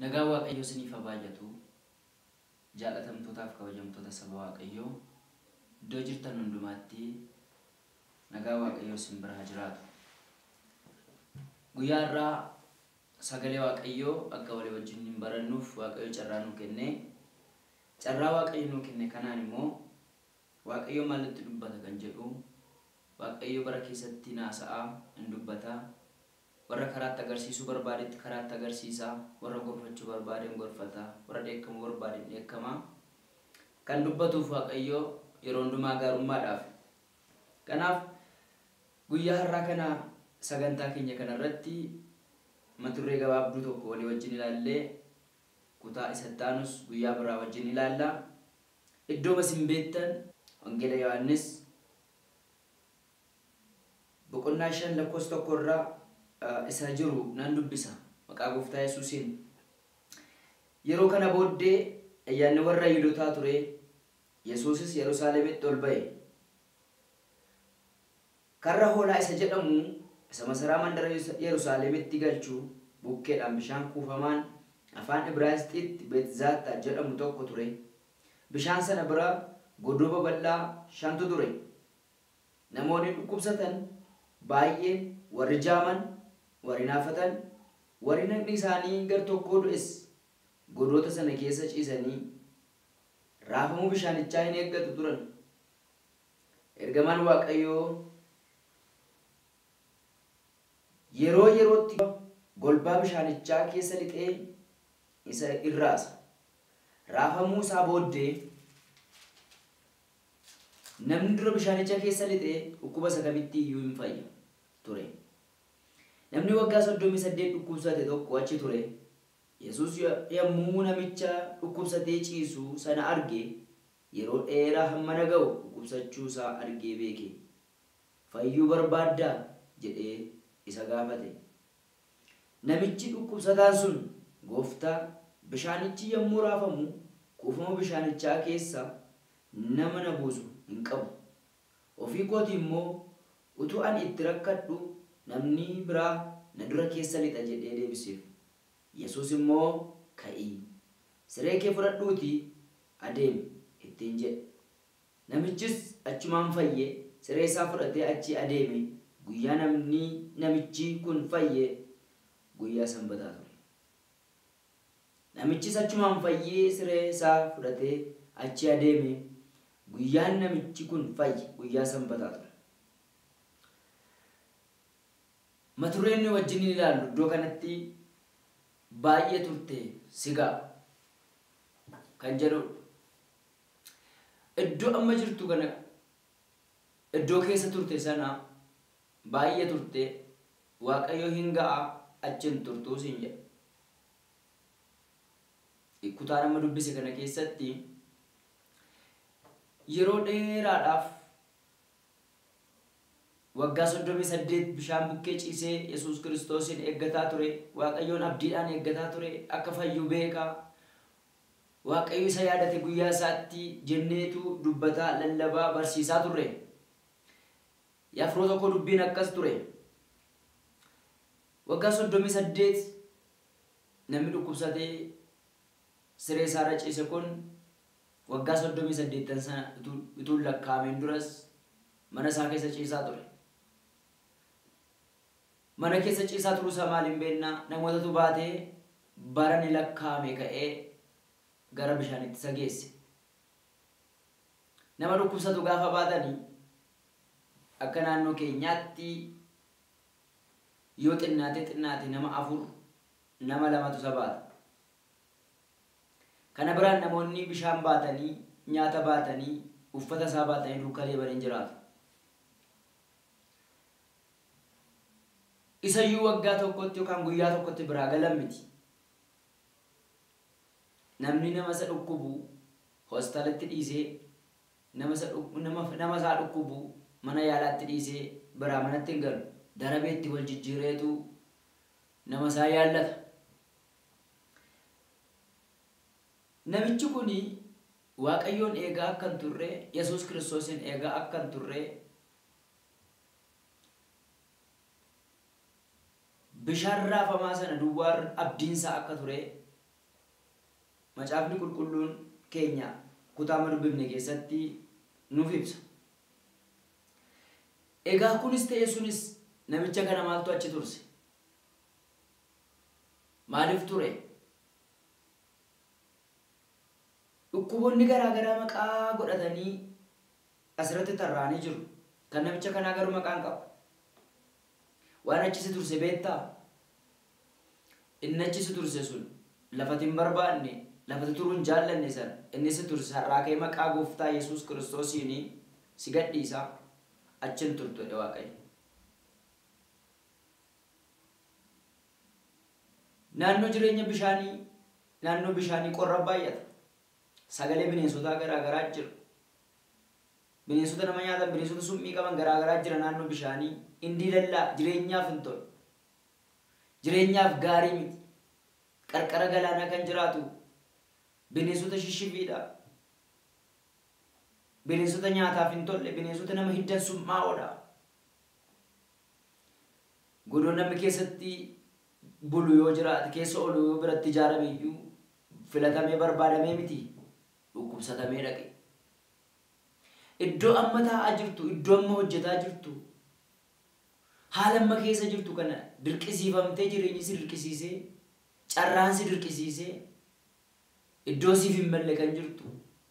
Nagaa Waaqayyoo isiniif haa baay'atu. Jaalatamtootaaf kabajamtoota saba Waaqayyoo iddoo jirtan hundumaatti nagaa Waaqayyoo isin bira haa jiraatu. Guyyaa irraa sagalee Waaqayyoo akka walii wajjin hin barannuuf Waaqayyo carraa nuu kenne. Carraa Waaqayyo nuu kenne kanaan immoo Waaqayyo maalitti dubbata kan jedhu Waaqayyo bara keessatti naasa'a hin dubbata. Warra karaatti agarsiisuu barbaadetti karaatti agarsiisa, warra gorfachuu barbaadeen gorfata, warra dheekkamuu barbaadeen dheekkama. Kan dubbatuuf Waaqayyo yeroo hundumaa gaarummaadhaaf. Kanaaf guyyaa har'aa kana sagantaa keenya kanarratti mata duree gabaabduu tokko walii wajjin ilaallee kutaa isa itti aanus guyyaa biraa wajjin ilaalla. Iddoo isin beektan Wangeela Yohaannis boqonnaa 5:1 irraa isa jiru nan dubbisa maqaa Gooftaa Yesuusiin. Yeroo kana booddee ayyaanni warra Yihuudootaa ture. Yesuusis Yerusaalemitti ol ba'e. Karra hoolaa isa jedhamu isa masaraa mandara Yerusaalemitti galchu bukkeedhaan bishaan kuufamaan afaan Ibraayisxiitti Beetzaata jedhamu tokko ture. Bishaan sana bira godoo babal'aa 5tu ture. Namoonni dhukkubsatan baay'een, warri jaaman, warri naafatan, warri nagni isaanii gar tokkoo du'es godoota sana keessa ciisanii raafamuu bishaanichaa hin eeggatu turan. Ergamaan Waaqayyoo yeroo yerootti golbaa bishaanichaa keessa lixee isa irraasa. Raafamuu isaa booddee namni dura bishaanichaa keessa lixee dhukkuba isa kamitti iyyuu hin fayya ture. Namni waggaa 38 dhukkubsate tokko achi ture. Yesuus yommuu namicha dhukkubsatee ciisu sana arge yeroo dheeraa hamma naga'u dhukkubsachuu isaa argee beeke. Fayyuu barbaaddaa jedhee isa gaafate. Namichi dhukkubsataan sun, Gooftaa, bishaanichi yommuu raafamu kuufama bishaanichaa keessa nama na buusu hin qabu. Ofii kooti immoo utuu ani itti rakkadhu namni biraa na dura keessa lixa jedhee deebiseef. Yesuus immoo ka'ii siree kee fudhadhuutii adeemi ittiin jedhe. Namichis achumaan fayyee siree isaa fudhatee achi adeeme. Guyyaa namichi kun fayyee guyyaa Sanbataa ture. Namichis achumaan fayyee siree isaa fudhatee achi adeeme. Guyyaan namichi kun fayye guyyaa Sanbataa ture. Mata dureen nuyi wajjin ilaallu iddoo kanatti baay'ee turte sigaa kan jedhudha. Iddoo amma jirtu kana iddoo keessa turte sana baay'ee turte Waaqayyo hin ga'a achiin turtuu siin jedha. Kutaa nama dubbise kana keessatti yeroo dheeraadhaaf waggaa 38 bishaan bukkee ciisee Yesuus Kiristoosin eeggataa ture. Waaqayyoon abdiidhaan eeggataa ture. Akka fayyu beekaa. Waaqayyo isa yaadate guyyaa isaatti jenneetu dubbataa, lallabaa, barsiisaa turre. Yeroo tokko dubbiin akkas ture. Waggaa 38 namni dhukkubsatee siree isaarra ciise kun waggaa 38 sana utuu lakkaa'ameen duras mana isaa keessa ciisaa ture. Mana keessa ciisaa turuu isaa maaliin beeknaa? Namootatu baatee barani lakkaa'ame ka'ee gara bishaanitti isa geesse. Nama dhukkubsatu gaafa baatanii akka naannoo keenyaatti yoo xinnaate nama 4 nama 2tu isa baata. Kana biraan namoonni bishaan baatanii, nyaata baatanii, uffata isaa baatanii duukaa deemanii jiraatu. Isayyuu waggaa tokkotti yookaan guyyaa tokkotti biraa galan miti. Namni nama isa dhukkubu hospitaalatti dhiisee nama isaa dhukkubu mana yaalaatti dhiisee biraa manatti hin galu. Darabeetti wal jijjiireetu nama isaa yaallata. Namichi kuni Waaqayyoon eegaa akka hin turre, Yesuus Kiristoosin eegaa akka hin turre bishaan raafamaa sana duwwaa abdiinsaa akka ture macaafni qulqulluun keenya kutaa dubbifne keessatti nuuf ibsa. Egaa kunis ta'e sunis namicha kana maaltu achi turse? Maaliif ture? Dhukkuboonni garaagaraa maqaa godhatanii asirratti tarraanii jiru. Kan namicha kanaa garuu maqaan qabu. Waan achisi turse beektaa? Inni achisi turse sun lafati hin barbaanne, lafati turuu hin jaallanne sana inni si turse har'aa ka'ee maqaa gooftaa Yesuus Kiristoosiin si gadhiisaa achiin turtudha Waaqayyo. Naannoo jireenya bishaanii, naannoo bishaanii qorra baay'ata. Sagalee bineensotaa garaagaraa jira. Bineensota nama nyaatan, bineensota summii qaban garaagaraa jira naannoo bishaanii. Inni lallaa jireenyaaf hin tolu. Jireenyaaf gaarii miti. Qarqara galaanaa kan jiraatu bineensota shishbiidha. Bineensota nyaataaf hin tolle, bineensota nama hiddan summaa'oodha. Godoo namni keessatti bulu yoo jiraate, keessa oolu yoo biratti ijaarame iyyuu filatamee barbaadamee miti. Dhukkubsatamee dhaqe. Iddoo amma taa'aa jirtu, iddoo amma hojjetaa jirtu, haala amma keessa jirtu kana dirqisiifamtee jireenyi si dirqisiisee, carraan si dirqisiisee, iddoo siif hin malle kan jirtu,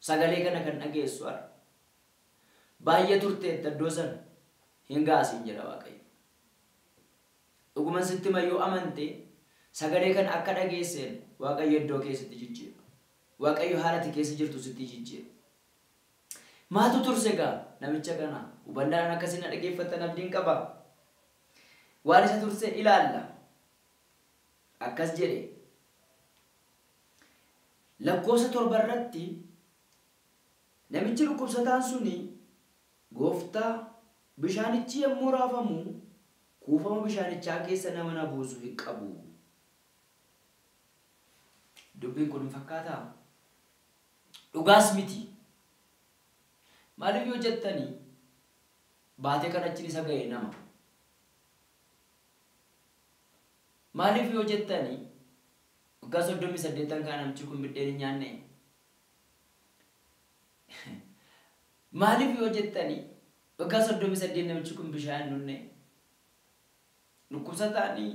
sagalee kana kan dhageessu har'a. Baay'ee turteetta iddoo sana hin gaasiin jedha Waaqayyo. Dhuguman sitti mayyoo amante sagalee kana akka dhageesseen Waaqayyo iddoo keessatti jijjiira. Waaqayyo haalati keessa jirtu sitti jijjiira. Maatu turse egaa namicha kana hubannaan akkasiin dhageeffatan abdiin qaba. Waan isa turse ilaalla. Akkas jedhe. Lakkoofsa 7 irratti namichi dhukkubsataan suni gooftaa bishaanichi yommuu raafamu kuufama bishaanichaa keessa nama na buusu hin qabu. Dubbiin kun fakkaataa? Dhugaas miti. Maaliif yoo jettanii baatee kadhachuun isa ga'e nama? Maaliif yoo jettanii waggaa 38 kan namichi kun biddeen hin nyaanne? Maaliif yoo jettanii waggaa 38 namichi kun bishaan hin dhugne? Dhukkubsataanii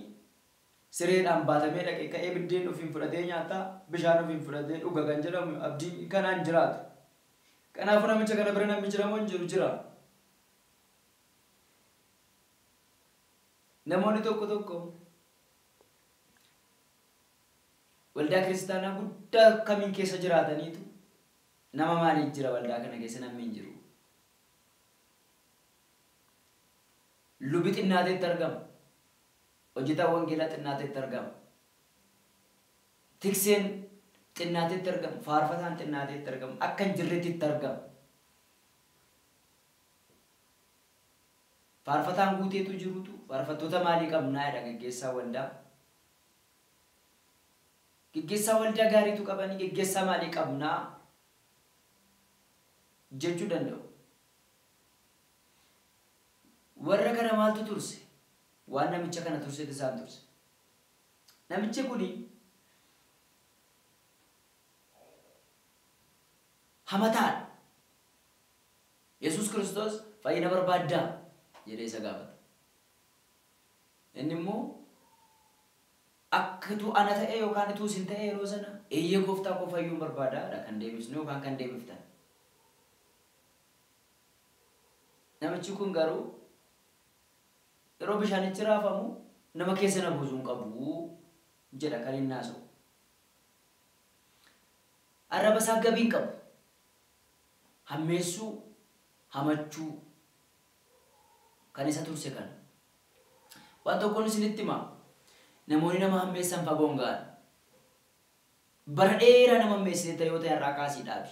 sireedhaan baatamee dhaqee ka'ee biddeen ofiin fudhatee nyaataa, bishaan ofiin fudhatee dhuga kan jedhamu abdii kanaan jiraatu. Kanaafuu namicha kana bira namni jiramoo hin jiru jira. Namoonni tokko tokko waldaa kiristaanaa guddaa kamiin keessa jiraataniitu nama maaliif jira waldaa kana keessa namni hin jiru? Lubi xinnaateetti argama. Hojjetaan wangeelaa xinnaateetti argama. Tikseen xinnaateetti argama. Faarfataan xinnaateetti argama. Akka hin jirretti argama. Faarfataan guuteetu jirutu faarfattoota maalii qabnaa jedha gaggeessaa waldaa. Gaggeessaa waldaa gaariitu qabanii gaggeessaa maalii qabnaa jechuu danda'u. Warra kana maaltu turse? Waan namicha kana turseetu isaan turse. Namichi kuni hamataadha. Yesuus Kiristoos fayyina barbaaddaa jedhee isa gaafata. Inni immoo akkatu ana ta'e yookaan ituu isin ta'e yeroo sana eeyyee gooftaa koo fayyuun barbaadaadha kan deebisnu yookaan kan deebiftan. Namichi kun garuu yeroo bishaanichi raafamu nama keessa na buusuun qabu jedha kan inni haasa'u. Arraba isaa gabiin qabu. Hammeessuu, hamachuu kan isa turse kana. Waan tokkoon isinitti himaa. Namoonni nama hammeessan fagoon ga'an. Bara dheeraa nama hammeessite yoo ta'e irraa kaasii dhaabi.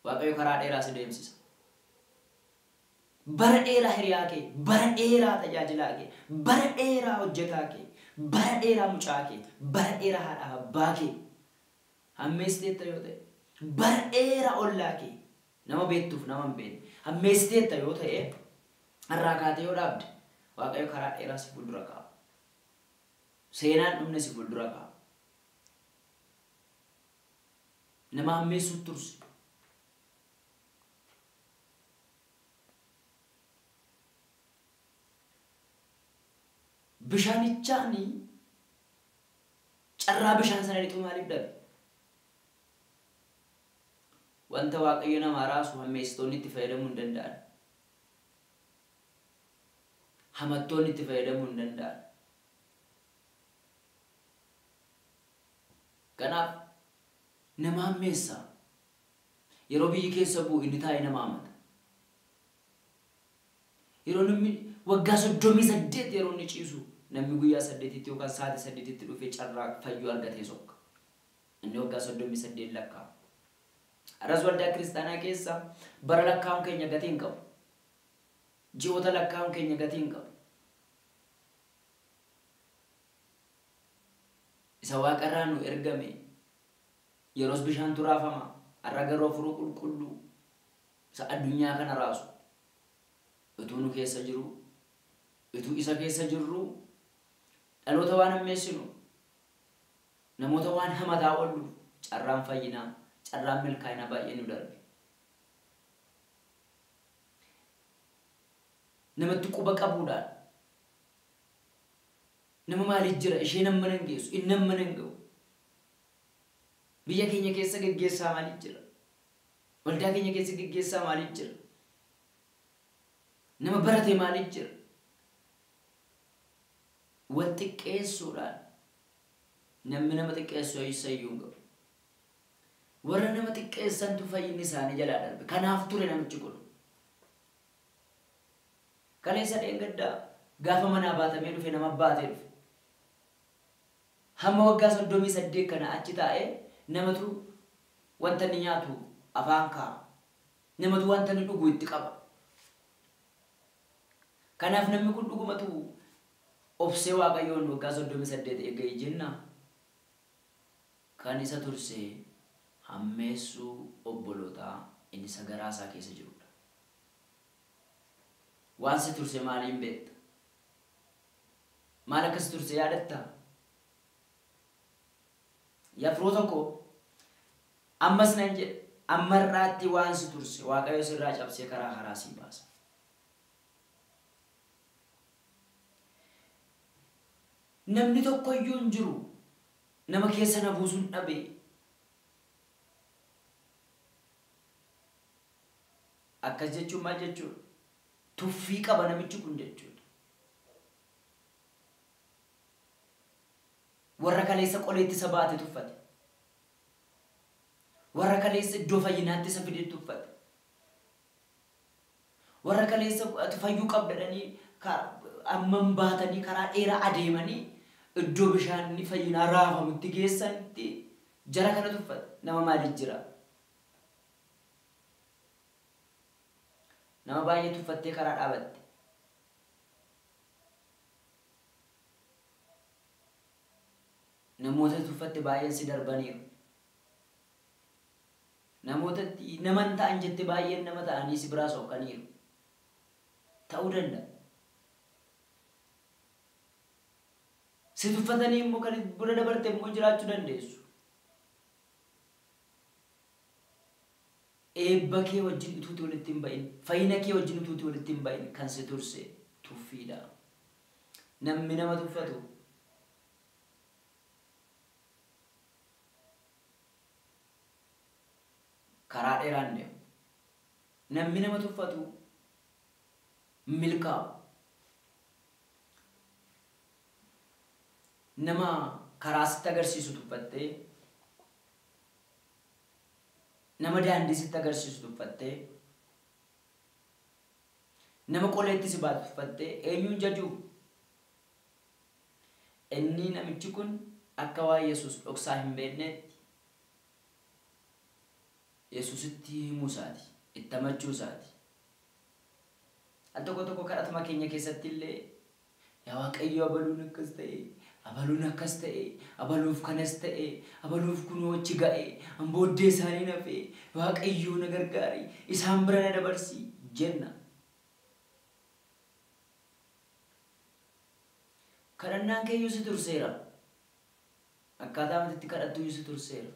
Waaqayyo karaa dheeraa si deemsisa. Bara dheeraa hiriyaa kee, bara dheeraa tajaajilaa kee, bara dheeraa hojjetaa kee, bara dheeraa mucaa kee, bara dheeraa haadha abbaa kee hammeessiteetta yoo ta'e, bara dheeraa ollaa kee nama beektuuf nama hin beekne hammeessiteetta yoo ta'e irraa kaatee yoo dhaabde Waaqayyo karaa dheeraa si fuuldura ka'a. Seenaan dhumne si fuuldura ka'a. nama hammeessuutti turse. Bishaanichaani carraa bishaan sana lixuu maaliif dhabe? Wanta Waaqayyo nama raasu hammeessitoonni itti fayyadamuu hin danda'an. Hamattoonni itti fayyadamuu hin danda'an. Kanaaf nama hammeessa yeroo biyyi keessa bu'u inni taa'ee nama hamata. Yeroo namni waggaa 38 yeroo inni ciisu namni guyyaa 8tti yookaan sa'aatii 8tti dhufee carraa fayyuu argatee sokka. Inni waggaa 38 lakkaa. Aras waldaa kiristaanaa keessa bara lakkaa'uun keenya gatii hin qabu. Ji'oota lakkaa'uun keenya gatii hin qabu. Isa waaqarraa nu ergame yeroos bishaantu raafama har'a garuu furuu qulqulluu isa addunyaa kana raasu utuu nu keessa jiru utuu isa keessa jirru dhaloota waan hammeessinu namoota waan hamataa oollu carraan fayyinaa carraan milkaa'inaa baay'ee nu darbe. Namatti quba qabuudhaan nama maaliif jira ishee nama nan geessu inni nama nan ga'u. Biyya keenya keessa geggeessaa maaliif jira? Waldaa keenya keessa geggeessaa maaliif jira? Nama barate maaliif jira? Wal xiqqeessuudhaan namni nama xiqqeessu isayyuu hin qabu. Warra nama xiqqeessantu fayyinni isaanii jalaa darbe. Kanaaf ture namichi kun. Kaleessa dheengaddaa gaafa manaa baatamee dhufe nama baatee dhufe. Hamma waggaa 38 kana achi taa'ee namatu wanta inni nyaatu afaan kaa'a. Namatu wanta inni dhugu itti qaba. Kanaaf namni kun dhugumatu obsee Waaqayyoon waggaa 38 eegee jenna. Kan isa tursee hammeessuu obbolootaa inni isa garaa isaa keessa jirudha. Waan si turse maaliin beekta? Maal akkas turse yaadatta? Yaa firoota koo ammas nan jedhe ammarraatti waan si turse Waaqayyo sirraa cabsee karaa haraa si baasa. Namni tokko iyyuu hin jiru nama keessa na buusuun dhabee. Akkas jechuun maal jechuudha? Tuffii qaba namichi kun jechuudha. Warra kaleessa qoleetti isa baate tuffate. Warra kaleessa iddoo fayyinaatti isa fidee tuffate. Warra kaleessa fayyuu qabdanii amman baatanii karaa dheeraa adeemanii iddoo bishaanni fayyinaa raafamutti geessanitti jara kana tuffate. Nama maaliif jira? Nama baay'ee tuffattee karaa dhaabatte. Namoota tuffatte baay'een si darbaniiru. Namoota naman ta'an jette baay'een nama ta'anii si biraa sokkaniiru. Ta'uu danda'a. Si tuffatanii immoo kan bira dabarte immoo jiraachuu dandeessu. Eebba kee wajjin utuuti walitti hin ba'in, fayyina kee wajjin utuuti walitti hin ba'in kan si turse tuffiidha. Namni nama tuffatu karaa dheeraan deemu. Namni nama tuffatu milkaa'u. Nama karaa sitti agarsiisu tuffattee nama daandii sitti agarsiisu tuffattee nama qoleetti si baatu tuffattee eenyuun jajuu? Inni namichi kun akka waa Yesuus dhoksaa hin beeknetti Yesuusitti himuu isaati, itti amachuu isaati. Al tokko kadhatama keenya keessatti illee yaa Waaqayyo abaluun akkas ta'e, abaluun akkas ta'e, abaluuf kanas ta'e, abaluuf kunoo achi ga'e, an booddee isaanii nafee, Waaqayyo na gargaari, isaan bira na dabarsi jenna. Kadhannaan keeyyuu si turseera. Akkaataa matitti kadhattu si turseera.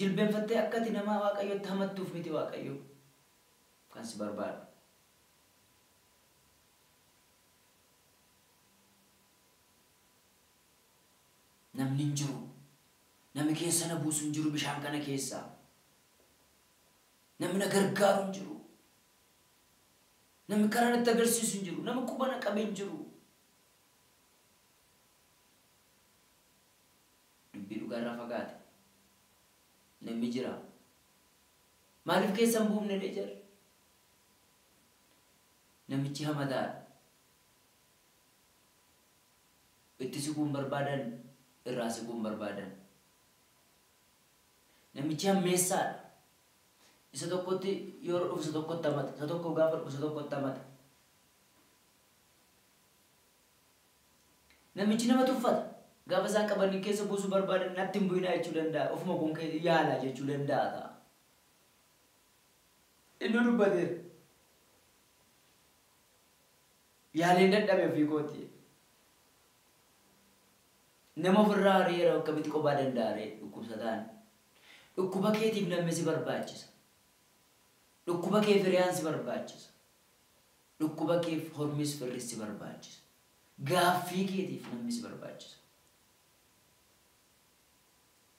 jilbeenfattee akkati namaa waaqayyotti hamattuuf miti waaqayyo kan si barbaadu. Namni hin jiru. Namni keessa na buusu hin jiru bishaan kana keessa. Namni na gargaaru hin jiru. Namni karaa natti agarsiisu hin jiru. Namni quba na qabe hin jiru. Dubbii dhugaarraa fagaate. Namni jira. Maaliif keessa hin buufne dee jira? Namichi hamadaadha. Itti siquun barbaadan irraa siquun barbaadan. Namichi hammeessaadha. Isa tokkotti yoo dhufu isa tokkotti hamata. Isa tokko gaafa dhufu isa tokkotti hamata. Namichi nama tuffata. Gaafa isaan qabanii keessa buusuu barbaadan natti hin bu'inaa jechuu danda'a. Ofuma kun yaalaa jechuu danda'a ta'a. Inni dubbateera. Yaaleen dadhabe ofii kooti. Nama ofirraa hariira akkamitti kophaa danda'a dhukkubsataan. Dhukkuba keetiif namni si barbaachisa. Dhukkuba kee firiyaan si barbaachisa. Dhukkuba keef hormis firris si barbaachisa. Gaaffii keetiif namni si barbaachisa.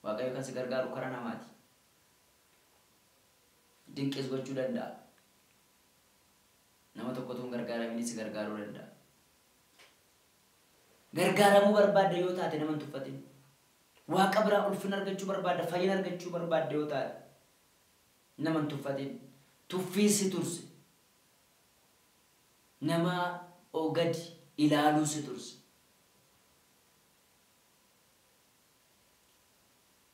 Waaqayyo kan si gargaaru karaa namaati. Dinqis gochuu danda'a. Nama tokkotu gargaaramini si gargaaruu danda'a. Gargaaramuu barbaadda yoo taate nama hin tuffatin. Waaqa biraa ulfina argachuu barbaadda, fayyina argachuu barbaadda yoo taate nama hin tuffatin. Tuffii si turse. Nama gadi ilaaluu si turse.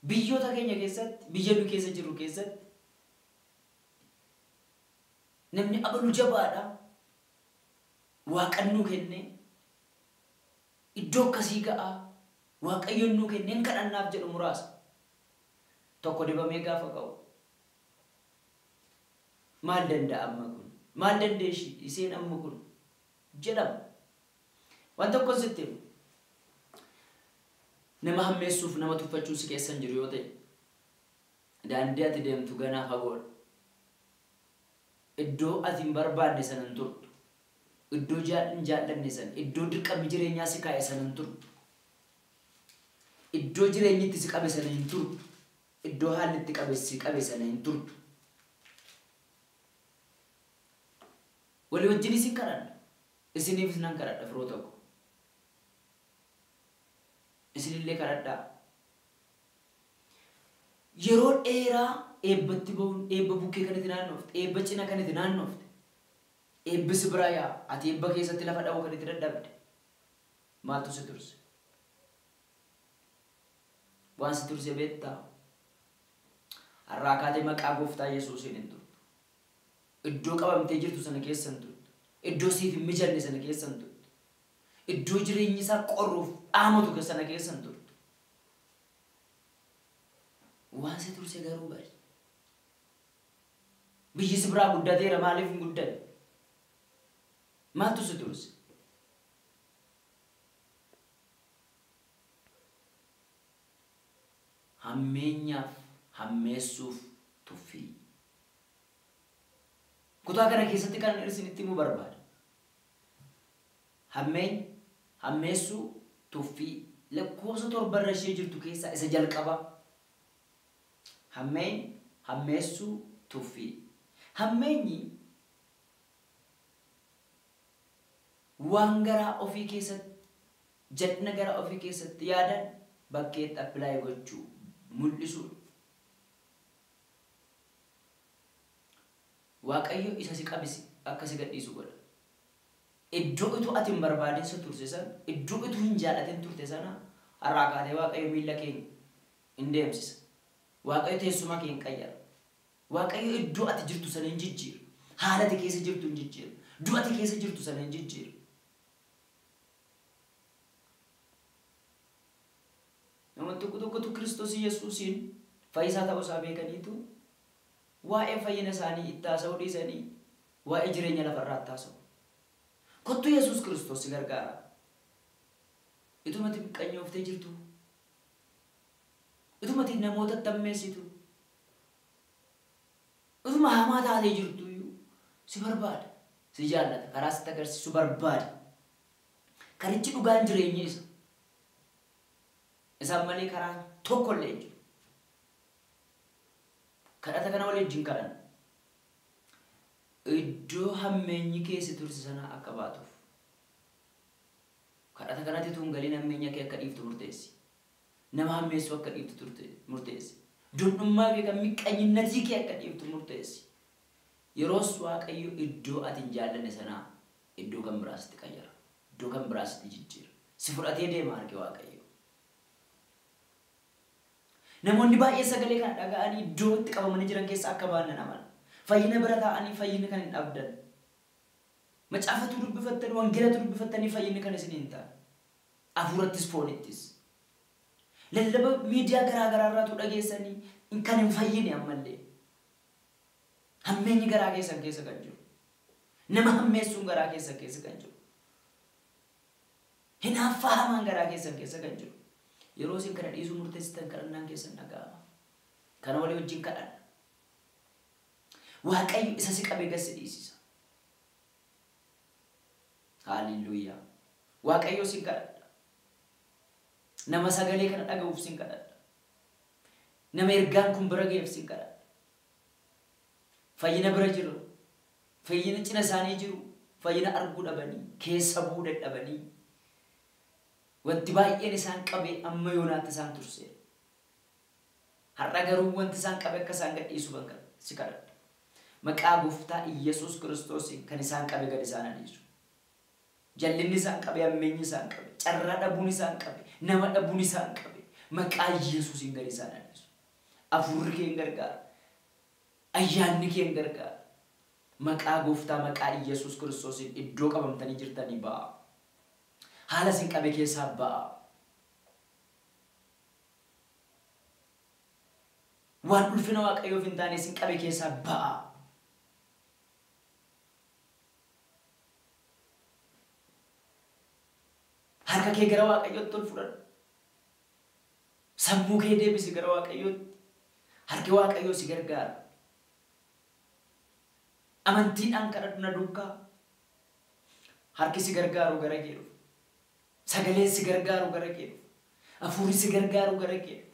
Biyyoota keenya keessatti, biyya nu keessa jirru keessatti namni abalu jabaadha. Waaqan nuu kenne iddoo akkasii ga'a. Waaqayyoon nuu kenne hin kadhannaaf jedhu muraasa. Tokko dibamee gaafa ka'u. Maal danda'a amma kun? Maal dandeeshi isheen amma kun? Jedhama. Waan tokko sitti nama hammeessuuf nama tuffachuu si keessan jiru yoo ta'e daandii ati deemtu ganaa fagoodha. Iddoo ati hin barbaanne sana hin turtu. Iddoo hin jaallanne sana, iddoo dirqamni jireenyaa si kaa'e sana hin turtu. Iddoo jireenyi itti si qabe sana hin turtu. Iddoo haalli itti si qabe sana hin turtu. Walii wajjin isin kadhadha. Isiniifis nan kadhadha firoo tokko. Isinillee kadhadhaa. Yeroo dheeraa eebbatti ba'uun eebba bukkee kanatti naannofte, eebba cina kanatti naannofte, eebbisi biraa yaa ati eebba keessatti lafa dha'uu kanatti dadhabde maaltu si turse? Waan si turse beektaa? Har'aa kaatee maqaa gooftaa Yesuusiin hin turtu. Iddoo qabamtee jirtu sana keessa hin turtu. Iddoo siif hin mijanne sana keessa hin turtu. Iddoo jireenyi isaa qorruuf dhaamatu sana keessa hin turtu. Waan si turse garuu bari. Biyyi si biraa guddateera maaliif hin guddanne? Maaltu si turse? Hammeenyaaf hammeessuuf tuffii. Kutaa kana keessatti kan isinitti himuu barbaada. Hammeenya, hammeessuu, tuffii lakkoofsa torbarra ishee jirtu keessaa isa jalqaba. Hammeenya, hammeessuu, tuffii. Hammeenyi waan garaa ofii keessatti, jal'ina garaa ofii keessatti yaadan bakkeetti appilaayi gochuu mul'isuudha. Waaqayyo isa si qabisi akka si gadhiisu godha. Iddoo utuu ati hin barbaadin si turse sana, iddoo utuu hin jaalatin turte sana har'aa kaatee Waaqayyo miila keenya hin deemsisa. Waaqayyo teessuma kee hin qayyara. Waaqayyo iddoo ati jirtu sana hin jijjiiru. Haala ati keessa jirtu hin jijjiiru. Du'a ati keessa jirtu sana hin jijjiiru. Namoonni tokkotu Kiristoos Yesuusiin fayyisaa ta'uu isaa beekaniitu waa'ee fayyina isaanii itti haasa'uu dhiisanii waa'ee jireenya lafarraa itti haasa'u. Kottu Yesuus Kiristoos si gargaara. Itumatti miqqanyooftee jirtu Utuma ati namoota tammeessitu. Utuma hamaa taatee jirtu iyyuu si barbaada. Si jaallata. Karaa sitti agarsiisu barbaada. Karichi dhugaan jireenya isa. Isaan malee karaa tokko illee jiru. Kadhata kana waliin kadhan. Iddoo hammeenyi keessa turse sana akka baatuuf. Kadhata kanatti tuungaleen hammeenya kee akka dhiiftu murteessi. Nama hammeessu akka dhiiftu murteessi. Duudhummaa kee kan miqqaanyinnatii kee akka dhiiftu murteessi. Yeroos Waaqayyo iddoo ati hin jaallanne sanaa iddoo kan biraasitti qayyara. Iddoo kan biraasitti jijjiira. Si fudhatee deema harki Waaqayyo. Namoonni baay'ee sagalee kana dhaga'anii iddoo itti qabamanii jiran keessa akka ba'an amana. Fayyina bira taa'anii fayyina kan hin dhabdan. Macaafatu dubbifattan wangeelatu dubbifattanii fayyinni kan isin hin taane. Afuurattis foonittis. Lallaba miidiyaa garaa garaa irraatu dhageessanii kan hin fayyine ammallee. Hammeenyi garaa keessan keessa kan jiru. Nama hammeessuun garaa keessan keessa kan jiru. Hinaaffaa hamaan garaa keessan keessa kan jiru. Yeroo isin kana dhiisuu murteessitan kadhannaan keessan dhaga'ama. Kana walii wajjin kadhanna. Waaqayyo isa si qabee gad si dhiisisa. Hallelujah. Waaqayyo sin kadhadha. Nama sagalee kana dhaga'uuf sin kadhadha. Nama ergaan kun bira ga'eef sin kadhadha. Fayyina bira jiru. Fayyina cina isaanii jiru. Fayyina arguu dhabanii. Keessa bu'uu dadhabanii. Wanti baay'een isaan qabee amma yoonaatti isaan turse. Har'a garuu wanti isaan qabee akka isaan gadhiisu kan si kadhadha. Maqaa Gooftaa Iyesuus Kiristoosiin kan isaan qabee gad isaan adiisu. Jallinni isaan qabee hammeenyi isaan qabee. Carraa dhabuun isaan qabee. Nama dhabuun isaan qabee. Maqaa Iyesuusiin gad isaan adiisu. Afuurri kee hin gargaara. Ayyaanni kee hin gargaara. Maqaa Gooftaa maqaa Iyesuus Kiristoosiin iddoo qabamtanii jirtanii ba'a. Haala isin qabee keessaa ba'a. Waan ulfina Waaqayyoof hin taane isin qabee keessaa ba'a. Harka kee gara Waaqayyootti ol fudhadhu. Sammuu kee deebisi gara Waaqayyootti. Harki Waaqayyoo si gargaara. Amantiidhaan kadhadhu na duukaa. Harki si gargaaru gara kee dhufu. Sagaleen si gargaaru gara kee dhufu. Hafuurri si gargaaru gara kee dhufu.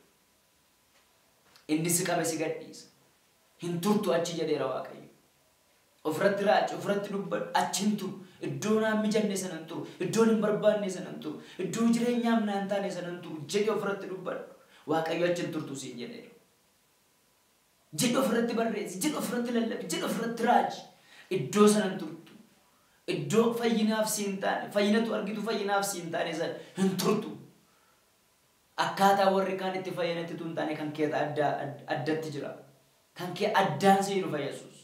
Inni si qabe si gadhiisa. Hin turtu achi jedheera Waaqayyo. Ofirratti raaci, ofirratti dubbadhu, achi hin turu. Iddoo naan mijanne sana hin turu. Iddoo hin barbaanne sana hin turu. Iddoo jireenyaaf naan taane sana hin turu. Jedhi ofirratti dubbadhu. Waaqayyo achi hin turtu siin jedheera. Jedhi ofirratti barreessi, jedhi ofirratti lallabi, jedhi ofirratti raaji. Iddoo sana hin turtu. Iddoo fayyinaaf siin taane, fayyinatu argitu fayyinaaf siin taane sana hin turtu. Akkaataa warri kaan itti fayyinatti tun taane kan kee addatti jira. Kan kee addaan si dhufa Yesuus.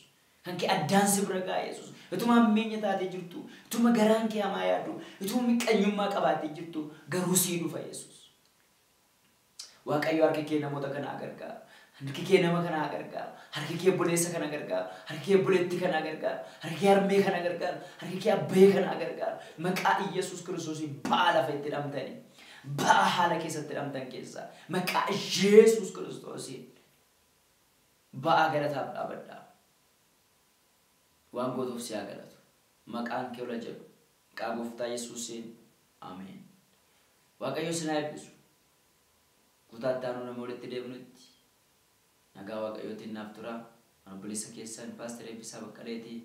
Kan kee addaan si bira ga'a Yesuus. Ituma hammeenya taatee jirtu, ituma garaan kee hamaa yaadu, ituma miqqaanyummaa qabaatee jirtu garuu si dhufa Yesuus. Waaqayyo harki kee namoota kanaa gargaara. Harki kee nama kanaa gargaara. Harki kee buleessa kana gargaara. Harki kee buleetti kana gargaara. Harki kee harmee kana gargaara. Harki kee abbee kana gargaara. Maqaa Iyesuus Kiristoosiin ba'a lafa itti hidhamtanii. Ba'a haala keessatti hidhamtan keessaa. Maqaa Iyesuus Kiristoosiin ba'a galataaf dhaabadhaa. Waan gootuuf si haa galatu. Maqaan kee ola jedhu. Maqaa Gooftaa Yesuusiin. Ameen. Waaqayyo si haa eebbisu. Kutaatti aanu nama walitti deebinutti. Nagaa Waaqayyootiin naaf tura. Obboleessa keessan Paaster Eebbisaa Baqqaleetii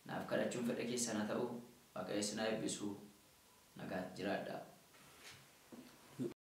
naaf kadhachuun fedha keessan haa ta'u. Waaqayyo si haa eebbisu. Nagaatti jiraadhaa.